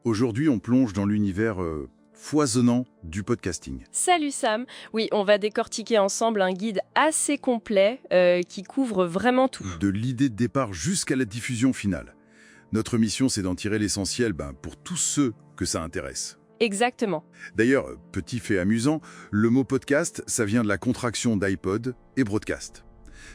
Aujourd'hui, on plonge dans l'univers foisonnant du podcasting. Salut Sam. Oui, on va décortiquer ensemble un guide assez complet qui couvre vraiment tout. De l'idée de départ jusqu'à la diffusion finale. Notre mission, c'est d'en tirer l'essentiel pour tous ceux que ça intéresse. Exactement. D'ailleurs, petit fait amusant, le mot podcast, ça vient de la contraction d'iPod et broadcast.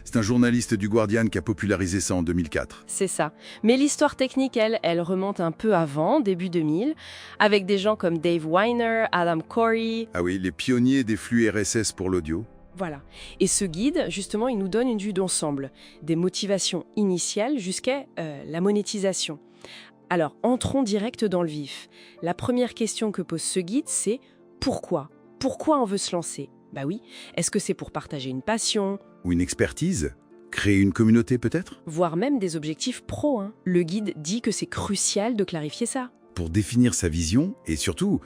C'est un journaliste du Guardian qui a popularisé ça en 2004. C'est ça. Mais l'histoire technique, elle remonte un peu avant, début 2000, avec des gens comme Dave Winer, Adam Corey. Ah oui, les pionniers des flux RSS pour l'audio. Voilà. Et ce guide, justement, il nous donne une vue d'ensemble, des motivations initiales jusqu'à la monétisation. Alors, entrons direct dans le vif. La première question que pose ce guide, c'est pourquoi ? Pourquoi on veut se lancer ? Bah oui, est-ce que c'est pour partager une passion ? Ou une expertise ? Créer une communauté peut-être ? Voire même des objectifs pro. Le guide dit que c'est crucial de clarifier ça. Pour définir sa vision et surtout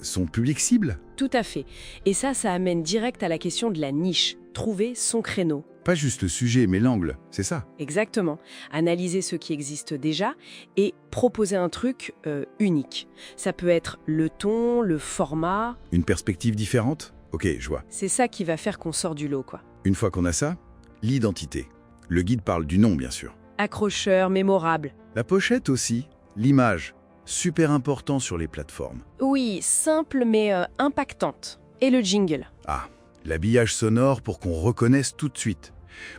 son public cible ? Tout à fait. Et ça amène direct à la question de la niche, trouver son créneau. Pas juste le sujet, mais l'angle, c'est ça. Exactement. Analyser ce qui existe déjà et proposer un truc unique. Ça peut être le ton, le format. Une perspective différente ? Ok, je vois. C'est ça qui va faire qu'on sort du lot, quoi. Une fois qu'on a ça, l'identité. Le guide parle du nom, bien sûr. Accrocheur, mémorable. La pochette aussi, l'image. Super important sur les plateformes. Oui, simple mais impactante. Et le jingle. Ah, l'habillage sonore pour qu'on reconnaisse tout de suite.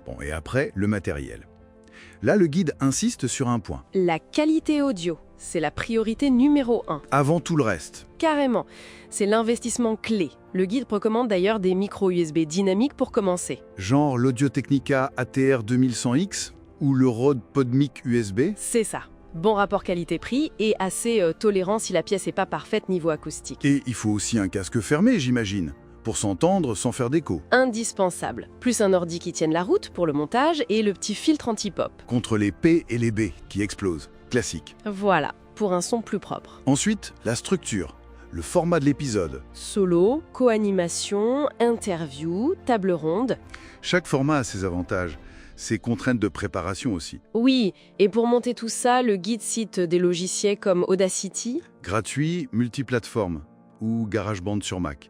Bon, et après, le matériel. Là, le guide insiste sur un point. La qualité audio, c'est la priorité numéro 1. Avant tout le reste. Carrément, c'est l'investissement clé. Le guide recommande d'ailleurs des micros USB dynamiques pour commencer. Genre l'Audio-Technica ATR 2100X ou le Rode PodMic USB. C'est ça. Bon rapport qualité-prix et assez tolérant si la pièce n'est pas parfaite niveau acoustique. Et il faut aussi un casque fermé, j'imagine, pour s'entendre sans faire d'écho. Indispensable. Plus un ordi qui tienne la route pour le montage et le petit filtre anti-pop. Contre les P et les B qui explosent. Classique. Voilà, pour un son plus propre. Ensuite, la structure. Le format de l'épisode. Solo, co-animation, interview, table ronde. Chaque format a ses avantages, ses contraintes de préparation aussi. Oui, et pour monter tout ça, le guide cite des logiciels comme Audacity. Gratuit, multiplateforme ou GarageBand sur Mac.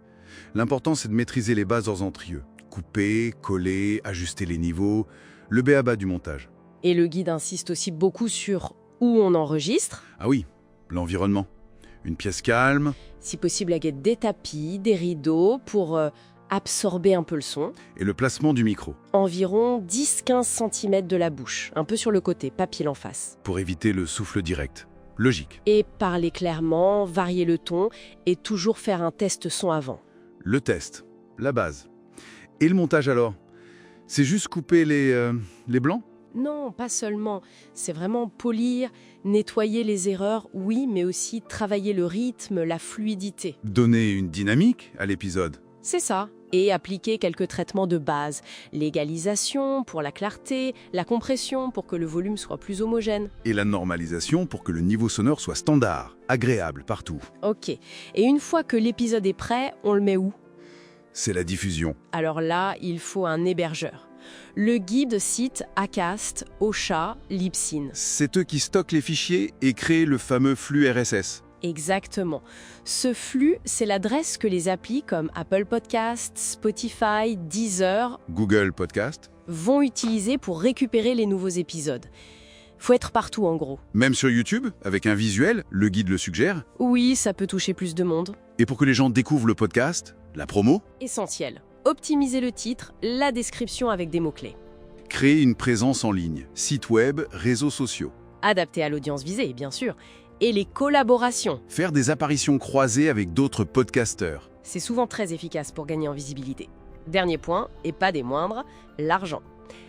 L'important, c'est de maîtriser les bases argentrieux. Couper, coller, ajuster les niveaux, le b.a.-ba du montage. Et le guide insiste aussi beaucoup sur où on enregistre. Ah oui, l'environnement. Une pièce calme. Si possible, avec des tapis, des rideaux pour absorber un peu le son. Et le placement du micro. Environ 10-15 cm de la bouche, un peu sur le côté, pas pile en face. Pour éviter le souffle direct. Logique. Et parler clairement, varier le ton et toujours faire un test son avant. Le test, la base. Et le montage alors ? C'est juste couper les blancs ? Non, pas seulement. C'est vraiment polir, nettoyer les erreurs, oui, mais aussi travailler le rythme, la fluidité. Donner une dynamique à l'épisode. C'est ça. Et appliquer quelques traitements de base. L'égalisation pour la clarté, la compression pour que le volume soit plus homogène. Et la normalisation pour que le niveau sonore soit standard, agréable partout. Ok. Et une fois que l'épisode est prêt, on le met où ? C'est la diffusion. Alors là, il faut un hébergeur. Le guide cite Acast, Ocha, Libsyn. C'est eux qui stockent les fichiers et créent le fameux flux RSS. Exactement. Ce flux, c'est l'adresse que les applis comme Apple Podcasts, Spotify, Deezer, Google Podcast. Vont utiliser pour récupérer les nouveaux épisodes. Faut être partout en gros. Même sur YouTube, avec un visuel, le guide le suggère. Oui, ça peut toucher plus de monde. Et pour que les gens découvrent le podcast, la promo. Essentiel. Optimiser le titre, la description avec des mots-clés. Créer une présence en ligne, site web, réseaux sociaux. Adapté à l'audience visée, bien sûr. Et les collaborations. Faire des apparitions croisées avec d'autres podcasteurs. C'est souvent très efficace pour gagner en visibilité. Dernier point, et pas des moindres, l'argent.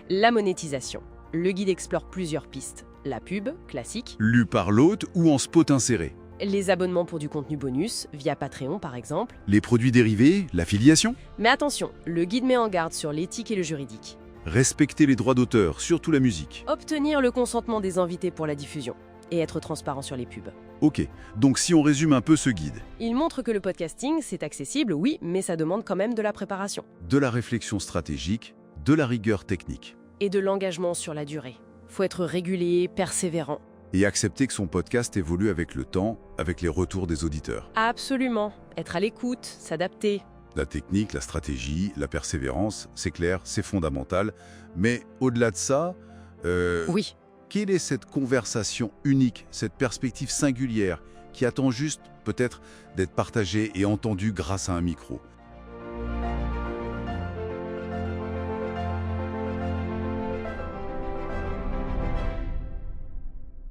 La monétisation. Le guide explore plusieurs pistes. La pub, classique. Lu par l'hôte ou en spot inséré. Les abonnements pour du contenu bonus, via Patreon par exemple. Les produits dérivés, l'affiliation. Mais attention, le guide met en garde sur l'éthique et le juridique. Respecter les droits d'auteur, surtout la musique. Obtenir le consentement des invités pour la diffusion. Et être transparent sur les pubs. Ok, donc si on résume un peu ce guide. Il montre que le podcasting, c'est accessible, oui, mais ça demande quand même de la préparation. De la réflexion stratégique, de la rigueur technique. Et de l'engagement sur la durée. Faut être régulier, persévérant. Et accepter que son podcast évolue avec le temps, avec les retours des auditeurs. Absolument. Être à l'écoute, s'adapter. La technique, la stratégie, la persévérance, c'est clair, c'est fondamental. Mais au-delà de ça, Oui. quelle est cette conversation unique, cette perspective singulière qui attend juste, peut-être, d'être partagée et entendue grâce à un micro?